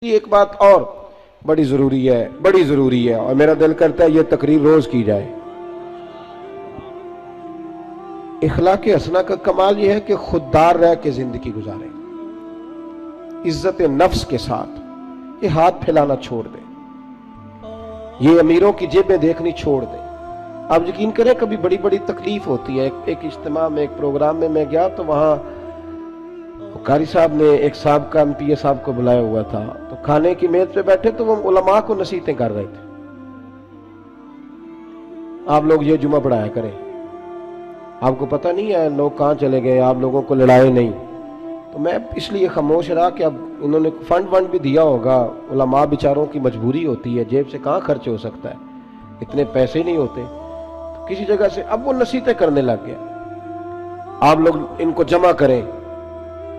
ایک بات اور بڑی ضروری ہے اور میرا دل کرتا ہے یہ تقریر روز کی جائے۔ اخلاق حسنہ کا کمال یہ ہے کہ خوددار رہ کے زندگی گزارے، عزت نفس کے ساتھ، یہ ہاتھ پھیلانا چھوڑ دے، یہ امیروں کی جیبیں دیکھنی چھوڑ دے۔ آپ یقین کریں کبھی بڑی بڑی تکلیف ہوتی ہے۔ ایک اجتماع میں، ایک پروگرام میں میں گیا تو وہاں قاری صاحب نے ایک سابقہ ایم پی اے صاحب کو بلایا ہوا تھا، تو کھانے کی میز پہ بیٹھے تو وہ علماء کو نصیحتیں کر رہے تھے، آپ لوگ یہ جمعہ پڑھایا کریں، آپ کو پتہ نہیں ہے لوگ کہاں چلے گئے، آپ لوگوں کو لڑائے نہیں۔ تو میں اس لیے خاموش رہا کہ اب انہوں نے فنڈ بھی دیا ہوگا، علماء بیچاروں کی مجبوری ہوتی ہے، جیب سے کہاں خرچ ہو سکتا ہے، اتنے پیسے نہیں ہوتے، تو کسی جگہ سے اب وہ نصیحتیں کرنے لگ گیا، آپ لوگ ان کو جمع کریں۔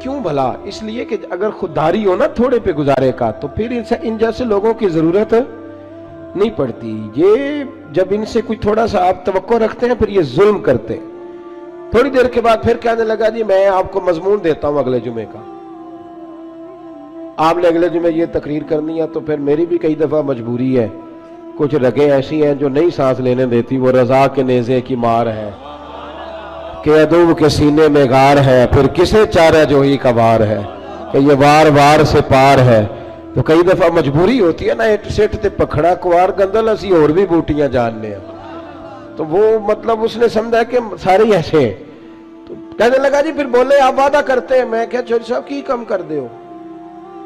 کیوں بھلا؟ اس لیے کہ اگر خودداری ہو نا تھوڑے پہ گزارے کا تو پھر ان جیسے لوگوں کی ضرورت نہیں پڑتی۔ یہ جب ان سے کوئی تھوڑا سا آپ توقع رکھتے ہیں پھر یہ ظلم کرتے ہیں۔ تھوڑی دیر کے بعد پھر کہنے لگا جی میں آپ کو مضمون دیتا ہوں اگلے جمعے کا، آپ نے اگلے جمعے یہ تقریر کرنی ہے۔ تو پھر میری بھی کئی دفعہ مجبوری ہے، کچھ رگیں ایسی ہیں جو نہیں سانس لینے دیتی، وہ رضا کے نیزے کی مار ہے کہ عدو کے سینے میں غار ہے، پھر کسے چارہ جو ہی کا وار ہے کہ یہ وار وار سے پار ہے۔ تو کئی دفعہ مجبوری ہوتی ہے نا، ایٹ سیٹ تے پکھڑا کوار گندل اسی اور بھی بوٹیاں جاننے ہیں، تو وہ مطلب اس نے سمجھا کہ سارے ایسے ہیں۔ تو کہنے لگا جی پھر بولے آپ وعدہ کرتے ہیں۔ میں کہا چوری صاحب کی کم کر دے ہو؟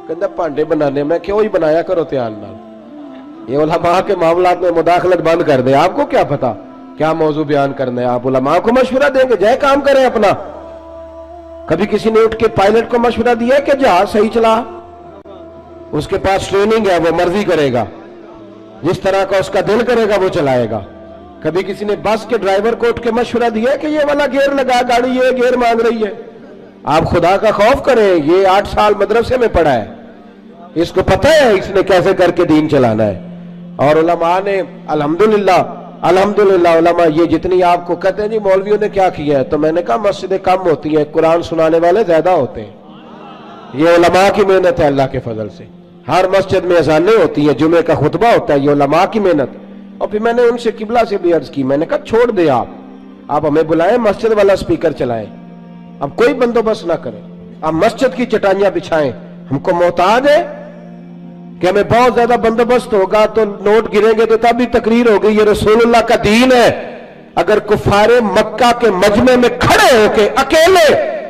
کہتا پانڈے بنانے۔ میں کیوں ہی بنایا کرو تیان نال، یہ علماء کے معاملات میں مداخلت بند کر دیں، آپ کو کیا پتا کیا موضوع بیان کرنا ہے، آپ علماء کو مشورہ دیں گے، جائے کام کریں اپنا۔ کبھی کسی نے اٹھ کے پائلٹ کو مشورہ دیا کہ جہاز صحیح چلا، اس کے پاس ٹریننگ ہے، وہ مرضی کرے گا، جس طرح کا اس کا دل کرے گا وہ چلائے گا۔ کبھی کسی نے بس کے ڈرائیور کو اٹھ کے مشورہ دیا کہ یہ والا گیئر لگا، گاڑی یہ گیئر مانگ رہی ہے۔ آپ خدا کا خوف کریں، یہ 8 سال مدرسے میں پڑھا ہے، اس کو پتہ ہے اس نے کیسے کر کے دین چلانا ہے۔ اور علماء نے الحمدللہ علماء یہ جتنی آپ کو کہتے ہیں جی مولویوں نے کیا کیا ہے، تو میں نے کہا مسجدیں کم ہوتی ہیں، قرآن سنانے والے زیادہ ہوتے ہیں۔ یہ علماء کی محنت ہے اللہ کے فضل سے۔ ہر مسجد میں اذانیں ہوتی ہیں، جمعے کا خطبہ ہوتا ہے، یہ علماء کی محنت۔ اور پھر میں نے ان سے قبلہ سے بھی عرض کی، میں نے کہا چھوڑ دے آپ ہمیں بلائیں، مسجد والا سپیکر چلائیں، اب کوئی بندوبست نہ کریں، آپ مسجد کی چٹائیاں بچھائیں، ہم کو محتاج ہے کہ ہمیں بہت زیادہ بندوبست ہوگا تو نوٹ گریں گے تو تب بھی تقریر ہوگی۔ یہ رسول اللہ کا دین ہے۔ اگر کفار مکہ کے مجمع میں کھڑے ہو کے اکیلے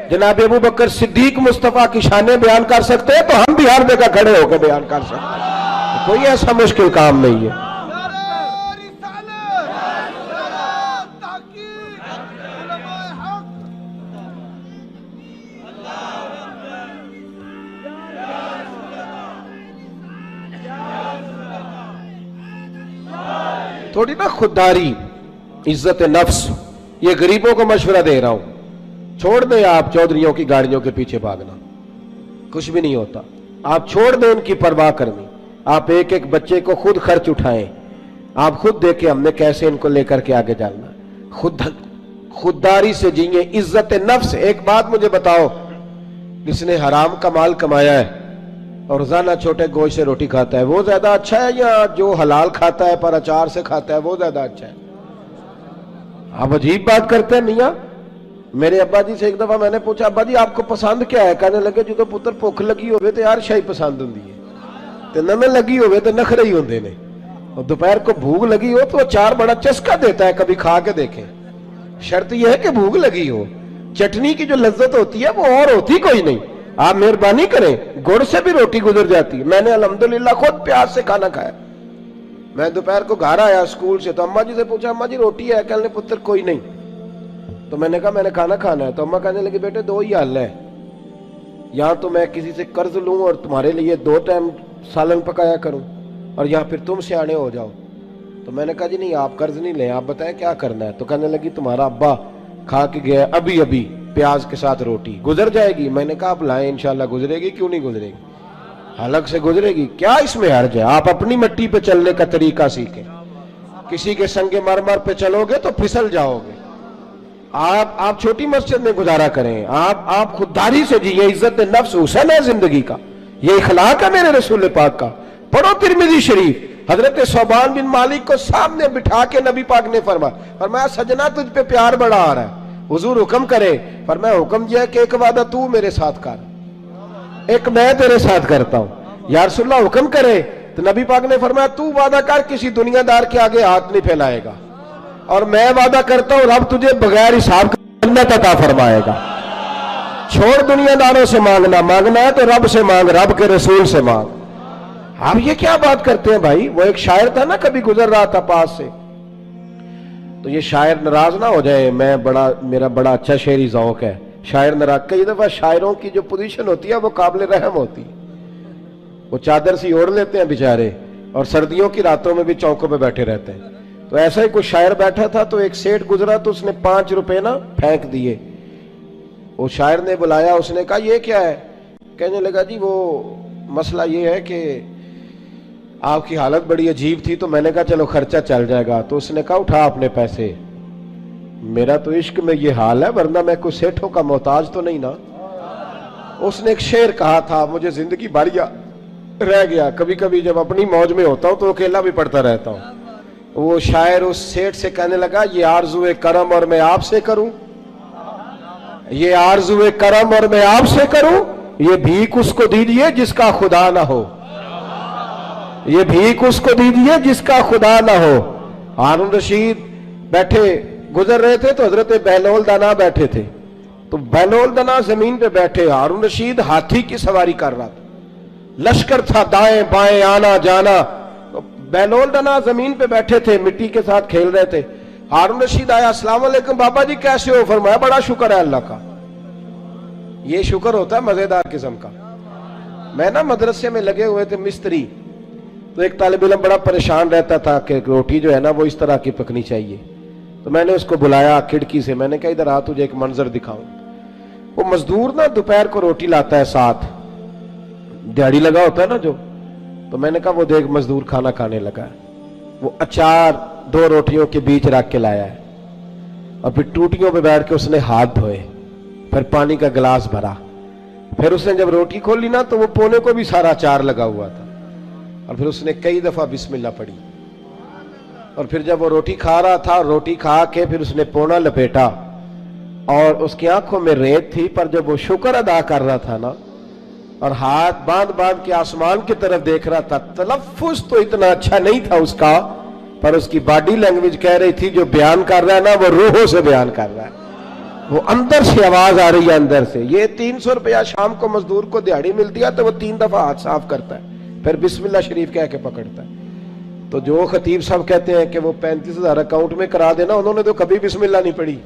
جناب ابو بکر صدیق مصطفیٰ کی شانیں بیان کر سکتے ہیں تو ہم بھی ہر جگہ کھڑے ہو کے بیان کر سکتے ہیں، کوئی ایسا مشکل کام نہیں ہے۔ تھوڑی نا خودداری، عزت نفس، یہ غریبوں کو مشورہ دے رہا ہوں، چھوڑ دیں آپ چودھریوں کی گاڑیوں کے پیچھے بھاگنا، کچھ بھی نہیں ہوتا، آپ چھوڑ دیں ان کی پرواہ کرنی، آپ ایک ایک بچے کو خود خرچ اٹھائیں، آپ خود دیکھیں ہم نے کیسے ان کو لے کر کے آگے جانا۔ خودداری سے جیئیں، عزت نفس۔ ایک بات مجھے بتاؤ، جس نے حرام کا مال کمایا ہے اور روزانہ چھوٹے گوشت سے روٹی کھاتا ہے وہ زیادہ اچھا ہے یا جو حلال کھاتا ہے پر اچار سے کھاتا ہے وہ زیادہ اچھا ہے؟ آپ عجیب بات کرتے ہیں میاں۔ میرے ابا جی سے ایک دفعہ میں نے پوچھا ابا جی آپ کو پسند کیا ہے؟ کہنے لگے جو پتر بھوک لگی ہوئے تو یار شاہی پسند ہوندی ہے، تے نہ لگی ہوئے تو نخرے ہی ہوندے نے، اور دوپہر کو بھوک لگی ہو تو اچار بڑا چسکا دیتا ہے، کبھی کھا کے دیکھیں۔ شرط یہ ہے کہ بھوک لگی ہو، چٹنی کی جو لذت ہوتی ہے وہ اور ہوتی کوئی نہیں۔ آپ مہربانی کریں، گڑ سے بھی روٹی گزر جاتی ہے۔ میں نے الحمدللہ خود پیاز سے کھانا کھایا۔ میں دوپہر کو گھر آیا اسکول سے تو اماں جی سے پوچھا اماں جی روٹی ہے؟ کہنے پتر کوئی نہیں، تو میں نے کہا میں نے کھانا کھانا ہے، تو اماں کہنے لگے بیٹے دو ہی حل ہے، یا تو میں کسی سے قرض لوں اور تمہارے لیے 2 ٹائم سالن پکایا کروں، اور یا پھر تم سیانے ہو جاؤ۔ تو میں نے کہا جی نہیں آپ قرض نہیں لیں، آپ بتائیں کیا کرنا ہے۔ تو کہنے لگی تمہارا ابا کھا کے گیا ابھی پیاز کے ساتھ روٹی، گزر جائے گی؟ میں نے کہا آپ لائیں انشاءاللہ گزرے گی، کیوں نہیں گزرے گی، حلق سے گزرے گی، کیا اس میں حرج ہے؟ آپ اپنی مٹی پہ چلنے کا طریقہ سیکھیں، کسی کے سنگ مرمر پہ چلو گے تو پھسل جاؤ گے۔ آپ چھوٹی مسجد میں گزارا کریں، آپ خودداری سے جیئیں، عزت نفس حسن ہے زندگی کا، ये इखलाक है मेरे रसूल पाक का। पढ़ो तिरमिजी शरीफ, हजरत सोबान बिन मालिक को सामने बिठा के नबी पाक ने फरमाया सजना तुझ पे प्यार बड़ा आ रहा है, हुजूर हुक्म करे। फरमाया हुक्म यह कि एक वादा तू मेरे साथ कर, एक मैं तेरे साथ करता हूं। या रसूलल्लाह हुक्म करे, तो नबी पाक ने फरमाया तू वादा कर किसी दुनियादार के आगे हाथ नहीं फैलाएगा, और मैं वादा करता हूं रब तुझे बगैर हिसाब के जन्नत अता फरमाएगा। छोड़ दुनियादारों से मांगना, मांगना है तो रब से मांग, रब के रसूल से मांग। आप ये क्या बात करते हैं भाई? वो एक शायर था ना, कभी गुजर रहा था पास से, तो ये शायर नाराज ना हो जाए, मेरा बड़ा अच्छा शेरी ज़ौक है। शायर नाराज, कई दफा शायरों की जो पोजीशन होती है वो काबिल रहम होती है। वो चादर सी ओढ़ लेते हैं बेचारे, और सर्दियों की रातों में भी चौकों पे बैठे रहते हैं। तो ऐसा ही कोई शायर बैठा था, तो एक सेठ गुजरा, तो उसने 5 रुपए ना फेंक दिए। वो शायर ने बुलाया, उसने कहा ये क्या है? कहने लगा जी वो मसला ये है कि आपकी हालत बड़ी अजीब थी, तो मैंने कहा चलो खर्चा चल जाएगा। तो उसने कहा उठा अपने पैसे, मेरा तो इश्क में ये हाल है, वरना मैं कोई सेठों का मोहताज तो नहीं ना। उसने एक शेर कहा था, मुझे जिंदगी भर रह गया, कभी कभी जब अपनी मौज में होता हूं तो अकेला भी पढ़ता रहता हूं। वो शायर उस सेठ से कहने लगा ये आरज़ू करम और मैं आपसे करूं, ये आरज़ू करम और मैं आपसे करूं, ये भीख उसको दीजिए जिसका खुदा ना हो, ये भीख उसको दीजिए जिसका खुदा ना हो। हारून रशीद बैठे गुजर रहे थे, तो हजरत बहलोल दना बैठे थे। तो बहलोल दना जमीन पे बैठे, हारून रशीद हाथी की सवारी कर रहा था, लश्कर था दाएं बाएं आना जाना। तो बहलोल दना जमीन पे बैठे थे, मिट्टी के साथ खेल रहे थे। हारून रशीद आया, अस्सलाम वालेकुम बाबा जी कैसे हो? फरमाया बड़ा शुक्र है अल्लाह का। ये शुक्र होता है मजेदार किस्म का। मैं ना मदरसे में लगे हुए थे मिस्त्री, तो एक तालिब इल्म बड़ा परेशान रहता था कि रोटी जो है ना वो इस तरह की पकनी चाहिए। तो मैंने उसको बुलाया खिड़की से, मैंने कहा इधर आ तुझे एक मंजर दिखाऊं। वो मजदूर ना दोपहर को रोटी लाता है, साथ दिहाड़ी लगा होता है ना जो। तो मैंने कहा वो देख मजदूर खाना खाने लगा है। वो अचार 2 रोटियों के बीच रख के लाया है, और फिर टूटियों पे बैठ के उसने हाथ धोए, फिर पानी का गिलास भरा, फिर उसने जब रोटी खोली ना तो वो पोने को भी सारा अचार लगा हुआ था, और फिर उसने कई दफा बिस्मिल्लाह पढ़ी। और फिर जब वो रोटी खा रहा था, रोटी खा के फिर उसने पोना लपेटा, और उसकी आंखों में रेत थी, पर जब वो शुक्र अदा कर रहा था ना, और हाथ बांध बांध के आसमान की तरफ देख रहा था, तलफ्फुज तो इतना अच्छा नहीं था उसका, पर उसकी बॉडी लैंग्वेज कह रही थी जो बयान कर रहा है ना वो रूहों से बयान कर रहा है, वो अंदर से आवाज आ रही है अंदर से। ये 300 रुपया शाम को मजदूर को दिहाड़ी मिलती है, तो वो 3 दफा हाथ साफ करता है, फिर बिस्मिल्लाह शरीफ कह के पकड़ता है। तो जो खतीब साहब कहते हैं कि वो 35,000 अकाउंट में करा देना, उन्होंने तो कभी बिस्मिल्लाह नहीं पढ़ी।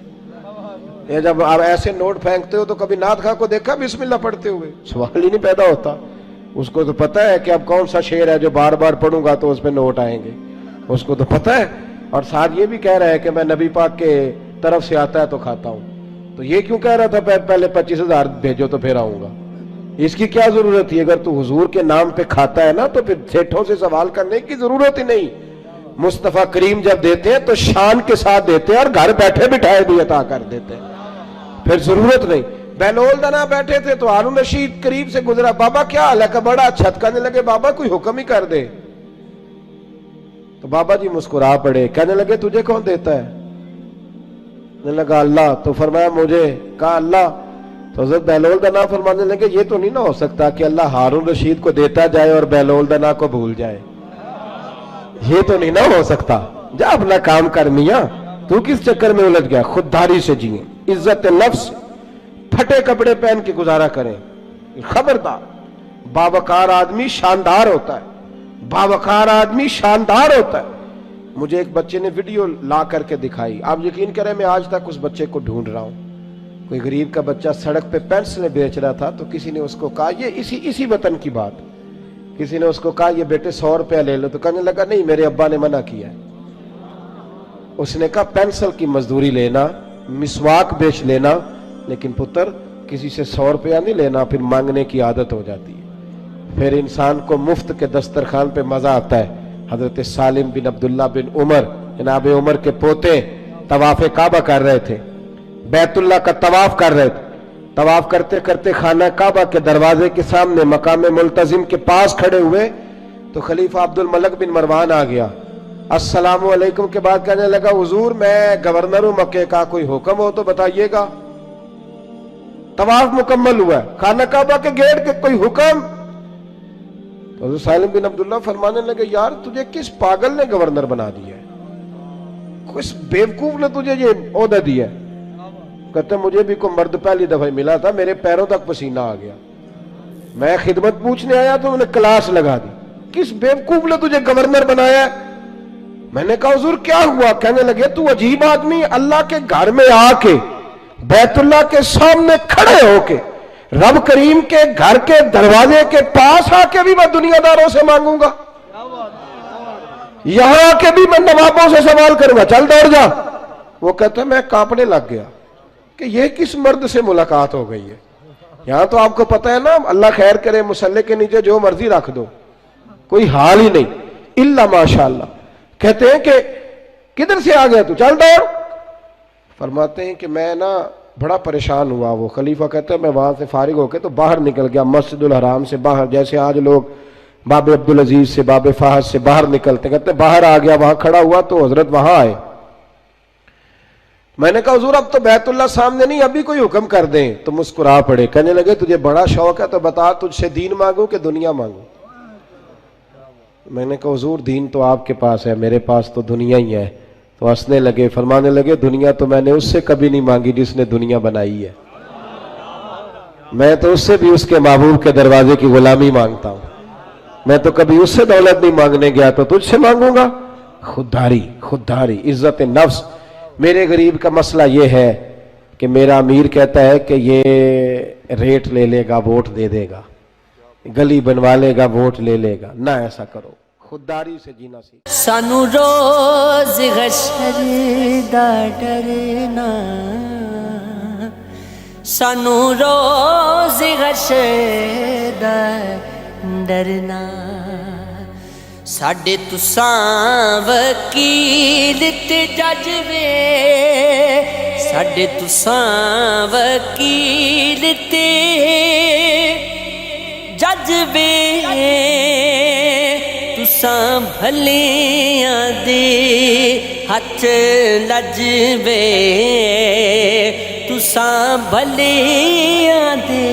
ये जब आप ऐसे नोट फेंकते हो तो कभी नाथ खां को देखा बिस्मिल्लाह पढ़ते हुए? सवाल ही नहीं पैदा होता। उसको तो पता है कि अब कौन सा शेर है जो बार बार पढ़ूंगा तो उस पर नोट आएंगे, उसको तो पता है। और साथ ये भी कह रहा है कि मैं नबी पाक के तरफ से आता है तो खाता हूं। तो ये क्यों कह रहा था पहले 25,000 भेजो तो फिर आऊंगा? इसकी क्या जरूरत है? अगर तू हुजूर के नाम पे खाता है ना तो फिर सेठों से सवाल करने की जरूरत ही नहीं। मुस्तफा करीम जब देते हैं तो शान के साथ देते हैं, और घर बैठे बिठाए भी अता कर देते हैं, फिर जरूरत नहीं। बहलोल दना बैठे थे तो हारून रशीद करीब से गुजरा, बाबा क्या हाल है? का बड़ा अच्छा। कहने लगे बाबा कोई हुक्म ही कर दे। तो बाबा जी मुस्कुरा पड़े, कहने लगे तुझे कौन देता है? कहने लगा अल्लाह। तो फरमाया मुझे? कहा अल्लाह। तो हज़रत बहलोल दना फरमाने लगे ये तो नहीं ना हो सकता कि अल्लाह हारून रशीद को देता जाए और बहलोल दना को भूल जाए, ये तो नहीं ना हो सकता। जा अपना काम कर मियां, तू किस चक्कर में उलझ गया? खुददारी से जिए, इज्जत नफ्स, फटे कपड़े पहन के गुजारा करें। खबरदार, बावकार आदमी शानदार होता है, बावकार आदमी शानदार होता है। मुझे एक बच्चे ने वीडियो ला करके दिखाई, आप यकीन करें मैं आज तक उस बच्चे को ढूंढ रहा हूं। कोई गरीब का बच्चा सड़क पे पेंसिलें बेच रहा था, तो किसी ने उसको कहा, ये इसी वतन की बात, किसी ने उसको कहा ये बेटे 100 रुपया ले लो। तो कहने लगा नहीं मेरे अब्बा ने मना किया है। उसने कहा पेंसिल की मजदूरी लेना, मिसवाक बेच लेना, लेकिन पुत्र किसी से 100 रुपया नहीं लेना, फिर मांगने की आदत हो जाती है। फिर इंसान को मुफ्त के दस्तरखान पे मजा आता है। हजरत सालिम बिन अब्दुल्ला बिन उमर, जनाब उमर के पोते तवाफ़े काबा कर रहे थे, बैतुल्लाह का तवाफ कर रहे थे। तवाफ करते करते खाना काबा के दरवाजे के सामने मकाम मुल्तजिम के पास खड़े हुए तो खलीफा अब्दुल मलिक बिन मरवान आ गया। अस्सलामु अलैकुम के बाद कहने लगा, हुजूर मैं गवर्नर हूं मक्के का, कोई हुक्म हो तो बताइएगा। तवाफ मुकम्मल हुआ, खाना काबा के गेट के कोई हुक्म? तो सालिम बिन अब्दुल्ला फरमाने लगे, यार तुझे किस पागल ने गवर्नर बना दिया है, किस बेवकूफ ने तुझे ये ओहदा दिया है? कहते मुझे भी कोई मर्द पहली दफा मिला था, मेरे पैरों तक पसीना आ गया, मैं खिदमत पूछने आया तो उन्हें क्लास लगा दी, किस बेवकूफ ने तुझे गवर्नर बनाया? मैंने कहा हुजूर क्या हुआ? कहने लगे तू अजीब आदमी, अल्लाह के घर में आके बैतुल्लाह के सामने खड़े होके रब करीम के घर के दरवाजे के पास आके भी मैं दुनियादारों से मांगूंगा, यहां आके भी मैं नवाबों से सवाल करूंगा, चल दौड़ जा। वो कहते मैं कांपने लग गया कि ये किस मर्द से मुलाकात हो गई है। यहां तो आपको पता है ना, अल्लाह खैर करे, मुसल्ले के नीचे जो मर्जी रख दो, कोई हाल ही नहीं, इल्ला माशाअल्लाह। कहते हैं कि किधर से आ गया तू, चल दौड़। फरमाते हैं कि मैं ना बड़ा परेशान हुआ। वो खलीफा कहते हैं मैं वहां से फारिग होकर तो बाहर निकल गया, मस्जिदुल हराम से बाहर, जैसे आज लोग बाबे अब्दुल अजीज से बाबे फहद से बाहर निकलते, कहते बाहर आ गया, वहां खड़ा हुआ तो हजरत वहां आए। मैंने कहा हुजूर अब तो बैतुल्लाह सामने नहीं, अभी कोई हुक्म कर दें। तो मुस्कुरा पड़े, कहने लगे तुझे बड़ा शौक है तो बता तुझसे दीन मांगू कि दुनिया मांगू? मैंने कहा हुजूर दीन तो आपके पास है, मेरे पास तो दुनिया ही है। तो हंसने लगे, फरमाने लगे दुनिया तो मैंने उससे कभी नहीं मांगी जिसने दुनिया बनाई है, मैं तो उससे भी उसके महबूब के दरवाजे की गुलामी मांगता हूं, मैं तो कभी उससे दौलत नहीं मांगने गया तो तुझसे मांगूंगा? खुददारी, खुददारी, इज्जत नफ्स। मेरे गरीब का मसला यह है कि मेरा अमीर कहता है कि ये रेट ले लेगा, वोट दे देगा, गली बनवा लेगा, वोट ले लेगा। ना ऐसा करो, खुददारी से जीना सीखो। सानू रोज हशर दा डरना, सानू रोज हशर दा डरना, साडे तुसां वकील ते जज वे, साडे तुसां वकील ते जज वे, तुसां भलियां दे हथ लजवे, तुसां भलियां दे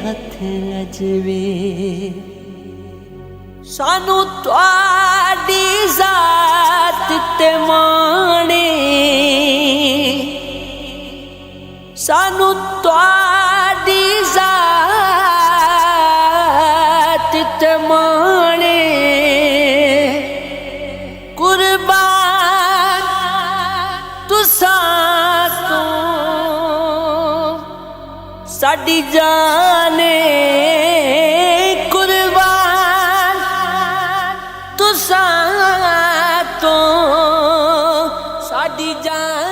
हथ लजवे। सानू तुहाडी जात ते माणे, सानू तुहाडी जात ते माणे, कुर्बान तुसां तो साडी जाने, तो साडी जान